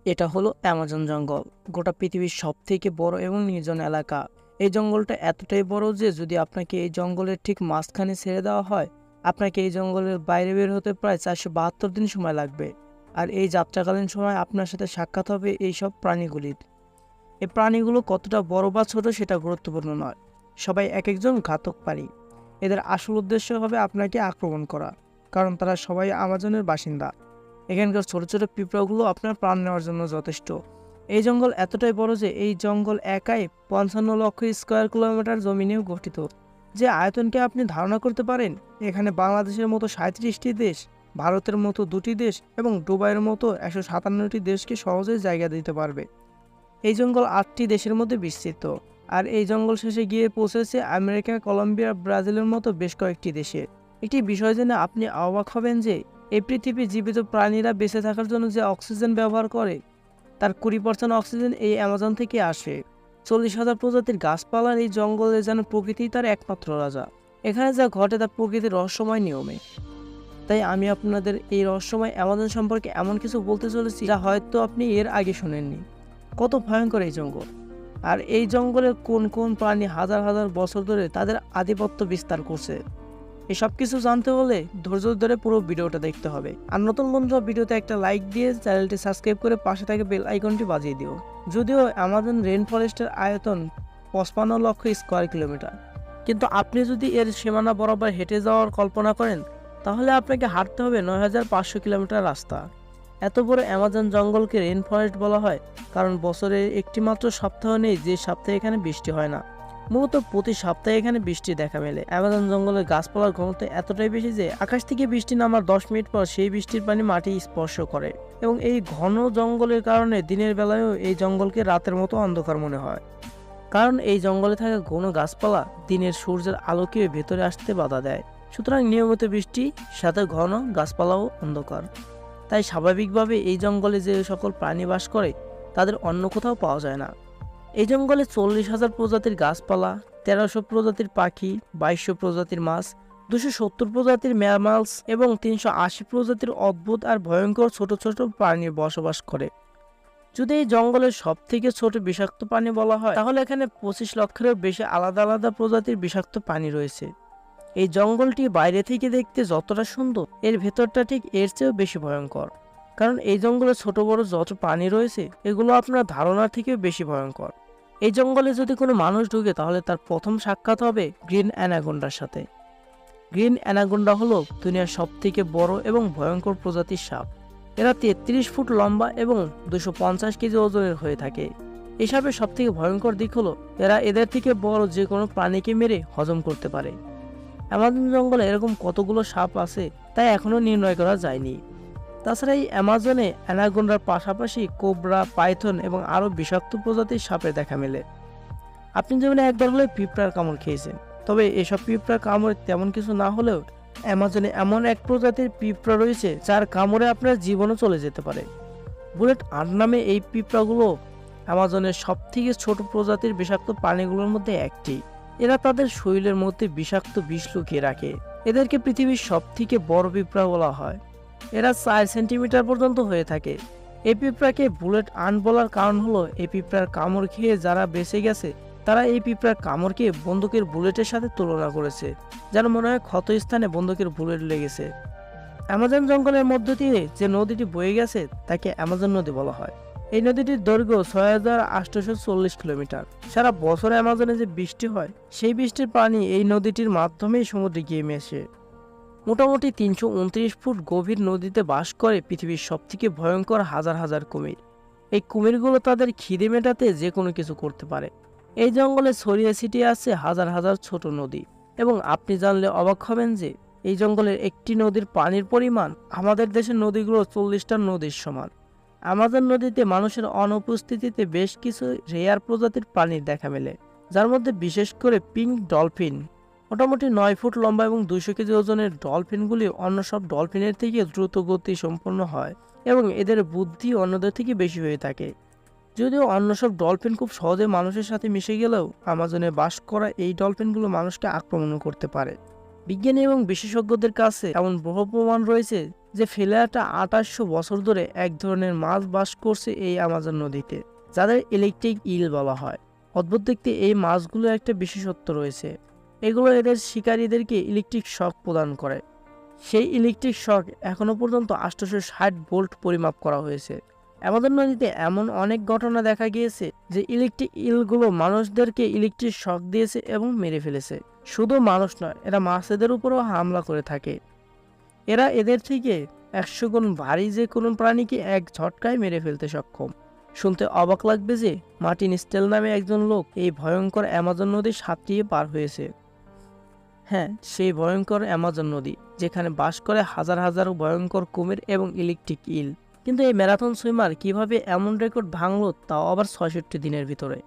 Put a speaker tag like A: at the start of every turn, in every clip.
A: এটা হলো অ্যামাজন জঙ্গল। গোটা পৃথিবীর সবথেকে বড় এবং নির্জন এলাকা। এই জঙ্গলটা এতটাই বড় যে যদি আপনাকে এই জঙ্গলের ঠিক মাঝখানে ছেড়ে দেওয়া হয়, আপনাকে এই জঙ্গলের বাইরে বের হতে প্রায় 472 দিন সময় লাগবে। আর এই যাত্রাকালীন সময় আপনার সাথে সাক্ষাৎ হবে এই সব প্রাণীগুলির। এই প্রাণীগুলো কতটা বড় বা ছোট সেটা গুরুত্বপূর্ণ নয়, সবাই এক একজন ঘাতক প্রাণী। এদের আসল উদ্দেশ্য হবে আপনাকে আক্রমণ করা, কারণ তারা সবাই আমাজনের বাসিন্দা। এখানকার ছোট ছোট পিঁপড়াগুলো আপনার প্রাণ নেওয়ার জন্য যথেষ্ট। এই জঙ্গল এতটাই বড় যে এই জঙ্গল একাই 55 লক্ষ স্কোয়ার কিলোমিটার জমিনেও গঠিত। যে আয়তনকে আপনি ধারণা করতে পারেন, এখানে বাংলাদেশের মতো 37টি দেশ, ভারতের মতো 2টি দেশ এবং দুবাইয়ের মতো 157টি দেশকে সহজেই জায়গা দিতে পারবে। এই জঙ্গল 8টি দেশের মধ্যে বিস্তৃত, আর এই জঙ্গল শেষে গিয়ে পৌঁছেছে আমেরিকা, কলম্বিয়া, ব্রাজিলের মতো বেশ কয়েকটি দেশে। একটি বিষয় জেনে আপনি অবাক হবেন যে এই পৃথিবীর জীবিত প্রাণীরা বেঁচে থাকার জন্য যে অক্সিজেন ব্যবহার করে, তার 20% অক্সিজেন এই অ্যামাজন থেকে আসে। 40,000 প্রজাতির গাছপালার এই জঙ্গলে যেন প্রকৃতি তার একমাত্র রাজা। এখানে যা ঘটে তা প্রকৃতির রহস্যময় নিয়মে। তাই আমি আপনাদের এই রহস্যময় অ্যামাজন সম্পর্কে এমন কিছু বলতে চলেছি যা হয়তো আপনি এর আগে শোনেননি। কত ভয়ঙ্কর এই জঙ্গল, আর এই জঙ্গলের কোন কোন প্রাণী হাজার হাজার বছর ধরে তাদের আধিপত্য বিস্তার করছে, এসব কিছু জানতে হলে ধৈর্য ধরে পুরো ভিডিওটা দেখতে হবে। আর নতুন বন্ধুরা ভিডিওতে একটা লাইক দিয়ে চ্যানেলটি সাবস্ক্রাইব করে পাশে থাকা বেল আইকনটি বাজিয়ে দিও। যদিও অ্যামাজন রেন ফরেস্টের আয়তন 55 লক্ষ স্কোয়ার কিলোমিটার, কিন্তু আপনি যদি এর সীমানা বরাবর হেঁটে যাওয়ার কল্পনা করেন, তাহলে আপনাকে হাঁটতে হবে 9,500 কিলোমিটার রাস্তা। এত বড় অ্যামাজন জঙ্গলকে রেন ফরেস্ট বলা হয় কারণ বছরে একটি মাত্র সপ্তাহ নেই যে সপ্তাহে এখানে বৃষ্টি হয় না। মূলত প্রতি সপ্তাহে এখানে বৃষ্টি দেখা মেলে। অ্যামাজন জঙ্গলের গাছপালার ঘনত্ব এতটাই বেশি যে আকাশ থেকে বৃষ্টি নামার 10 মিনিট পর সেই বৃষ্টির পানি মাটি স্পর্শ করে। এবং এই ঘন জঙ্গলের কারণে দিনের বেলায়ও এই জঙ্গলকে রাতের মতো অন্ধকার মনে হয়, কারণ এই জঙ্গলে থাকা ঘন গাছপালা দিনের সূর্যের আলোকে ভেতরে আসতে বাধা দেয়। সুতরাং নিয়মিত বৃষ্টি সাথে ঘন গাছপালাও অন্ধকার। তাই স্বাভাবিকভাবে এই জঙ্গলে যে সকল প্রাণী বাস করে তাদের অন্য কোথাও পাওয়া যায় না। এই জঙ্গলে 40,000 প্রজাতির গাছপালা, 1300 প্রজাতির পাখি, 2200 প্রজাতির মাছ, 270 প্রজাতির ম্যামালস এবং 380 প্রজাতির অদ্ভুত আর ভয়ঙ্কর ছোট ছোট প্রাণী বসবাস করে। যদি এই জঙ্গলের সব থেকে ছোট বিষাক্ত প্রাণী বলা হয়, তাহলে এখানে 25 লক্ষেরও বেশি আলাদা আলাদা প্রজাতির বিষাক্ত প্রাণী রয়েছে। এই জঙ্গলটি বাইরে থেকে দেখতে যতটা সুন্দর, এর ভেতরটা ঠিক এর চেয়েও বেশি ভয়ঙ্কর। কারণ এই জঙ্গলে ছোট বড় যত প্রাণী রয়েছে, এগুলো আপনার ধারণার থেকেও বেশি ভয়ঙ্কর। এই জঙ্গলে যদি কোনো মানুষ ঢুকে, তাহলে তার প্রথম সাক্ষাৎ হবে গ্রিন অ্যানাকোন্ডার সাথে। গ্রিন অ্যানাকোন্ডা হলো দুনিয়ার সবথেকে বড় এবং ভয়ঙ্কর প্রজাতির সাপ। এরা 33 ফুট লম্বা এবং 250 কেজি ওজনের হয়ে থাকে। এই সাপের সবথেকে ভয়ঙ্কর দিক হলো এরা এদের থেকে বড় যে কোনো প্রাণীকে মেরে হজম করতে পারে। অ্যামাজন জঙ্গলে এরকম কতগুলো সাপ আছে তাই এখনো নির্ণয় করা যায়নি। তাছাড়া এই অ্যামাজনে অ্যানাকোন্ডার পাশাপাশি কোবরা, পাইথন এবং আরও বিষাক্ত প্রজাতির সাপের দেখা মেলে। আপনি যেমন একবার হলে পিঁপড়ার কামড় খেয়েছেন, তবে এসব পিঁপড়ার কামড় তেমন কিছু না হলেও অ্যামাজনে এমন এক প্রজাতির পিঁপড়া রয়েছে যার কামড়ে আপনার জীবনও চলে যেতে পারে। বুলেট আর্ট নামে এই পিঁপড়াগুলো অ্যামাজনের সবথেকে ছোট প্রজাতির বিষাক্ত প্রাণীগুলোর মধ্যে একটি। এরা তাদের শরীরের মধ্যে বিষাক্ত বিষ লুকিয়ে রাখে। এদেরকে পৃথিবীর সবথেকে বড় পিঁপড়া বলা হয়। এরা 4 সেন্টিমিটার পর্যন্ত হয়ে থাকে। এই পিঁপড়াকে বুলেট আর্ট বলার কারণ হলো এই পিঁপড়ার কামড় খেয়ে যারা বেঁচে গেছে তারা এই পিঁপড়ার কামড়কে বন্দুকের বুলেটের সাথে তুলনা করেছে, যেন মনে হয় ক্ষত স্থানে বন্দুকের বুলেট লেগেছে। অ্যামাজন জঙ্গলের মধ্য দিয়ে যে নদীটি বয়ে গেছে তাকে অ্যামাজন নদী বলা হয়। এই নদীটির দৈর্ঘ্য 6,840 কিলোমিটার। সারা বছর অ্যামাজনে যে বৃষ্টি হয়, সেই বৃষ্টির পানি এই নদীটির মাধ্যমেই সমুদ্রে গিয়ে মেশে। মোটামুটি 329 ফুট গভীর নদীতে বাস করে পৃথিবীর সবথেকে ভয়ঙ্কর হাজার হাজার কুমির। এই কুমিরগুলো তাদের খিদে মেটাতে যে কোনো কিছু করতে পারে। এই জঙ্গলে ছড়িয়ে ছিটিয়ে আছে হাজার হাজার ছোট নদী, এবং আপনি জানলে অবাক হবেন যে এই জঙ্গলের একটি নদীর পানির পরিমাণ আমাদের দেশের নদীগুলো 40টা নদীর সমান। আমাজন নদীতে মানুষের অনুপস্থিতিতে বেশ কিছু রেয়ার প্রজাতির প্রাণীর দেখা মেলে, যার মধ্যে বিশেষ করে পিঙ্ক ডলফিন। মোটামুটি 9 ফুট লম্বা এবং 200 কেজি ওজনের ডলফিনগুলি অন্য সব ডলফিনের থেকে দ্রুত গতি সম্পন্ন হয় এবং এদের বুদ্ধি অন্যদের থেকে বেশি হয়ে থাকে। যদিও অন্য সব ডলফিন খুব সহজে মানুষের সাথে মিশে গেলেও আমাজনে বাস করা এই ডলফিনগুলো মানুষকে আক্রমণ করতে পারে। বিজ্ঞানী এবং বিশেষজ্ঞদের কাছে এমন বহু প্রমাণ রয়েছে যে ফেলেয়াটা 2800 বছর ধরে এক ধরনের মাছ বাস করছে এই অ্যামাজন নদীতে, যাদের ইলেকট্রিক ইল বলা হয়। অদ্ভুত দেখতে এই মাছগুলো একটা বিশেষত্ব রয়েছে, এগুলো এদের শিকারীদেরকে ইলেকট্রিক শক প্রদান করে। সেই ইলেকট্রিক শক এখনো পর্যন্ত 860 ভোল্ট পরিমাপ করা হয়েছে। অ্যামাজন নদীতে এমন অনেক ঘটনা দেখা গিয়েছে যে ইলেকট্রিক ইলগুলো মানুষদেরকে ইলেকট্রিক শক দিয়েছে এবং মেরে ফেলেছে। শুধু মানুষ নয়, এরা মাছেদের উপরও হামলা করে থাকে। এরা এদের থেকে 100 গুণ ভারী যে কোনো প্রাণীকে এক ঝটকায় মেরে ফেলতে সক্ষম। শুনতে অবাক লাগবে যে মার্টিন স্টেল নামে একজন লোক এই ভয়ঙ্কর অ্যামাজন নদী সাঁতরিয়ে পার হয়েছে। হ্যাঁ, সেই ভয়ঙ্কর অ্যামাজন নদী যেখানে বাস করে হাজার হাজার ভয়ঙ্কর কুমির এবং ইলেকট্রিক ইল। কিন্তু এই ম্যারাথন সুইমার কিভাবে এমন রেকর্ড ভাঙল, তাও আবার 66 দিনের ভিতরে।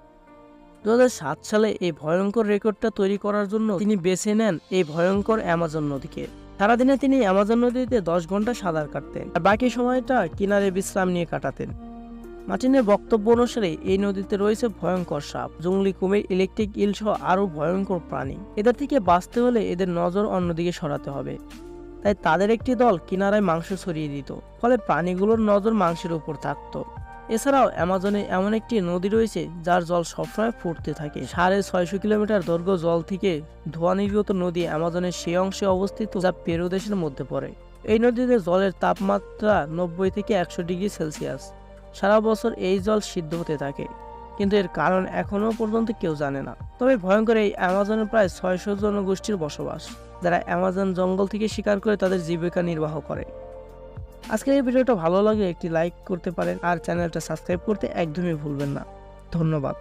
A: 2007 সালে এই ভয়ঙ্কর রেকর্ডটা তৈরি করার জন্য তিনি বেছে নেন এই ভয়ঙ্কর অ্যামাজন নদীকে। সারাদিনে তিনি অ্যামাজন নদীতে 10 ঘন্টা সাঁতার কাটতেন আর বাকি সময়টা কিনারে বিশ্রাম নিয়ে কাটাতেন। মার্টিনের বক্তব্য অনুসারে এই নদীতে রয়েছে ভয়ঙ্কর সাপ, জংলি কুমির, ইলেকট্রিক ইল সহ আরও ভয়ঙ্কর প্রাণী। এদের থেকে বাঁচতে হলে এদের নজর অন্যদিকে সরাতে হবে। তাই তাদের একটি দল কিনারায় মাংস ছড়িয়ে দিত, ফলে প্রাণীগুলোর নজর মাংসের উপর থাকতো। এছাড়াও অ্যামাজনে এমন একটি নদী রয়েছে যার জল সবসময় ফুটতে থাকে। 650 কিলোমিটার দৈর্ঘ্য জল থেকে ধোঁয়া নির্গত নদী অ্যামাজনের সেই অংশে অবস্থিত যা পেরু দেশের মধ্যে পড়ে। এই নদীতে জলের তাপমাত্রা 90 থেকে 100 ডিগ্রি সেলসিয়াস। সারা বছর এই জল সিদ্ধ হতে থাকে, কিন্তু এর কারণ এখনো পর্যন্ত কেউ জানে না। তবে ভয়ঙ্কর এই অ্যামাজনে প্রায় 600 জনগোষ্ঠীর বসবাস, যারা অ্যামাজন জঙ্গল থেকে শিকার করে তাদের জীবিকা নির্বাহ করে। আজকের এই ভিডিওটা ভালো লাগলে একটি লাইক করতে পারেন আর চ্যানেলটা সাবস্ক্রাইব করতে একদমই ভুলবেন না। ধন্যবাদ।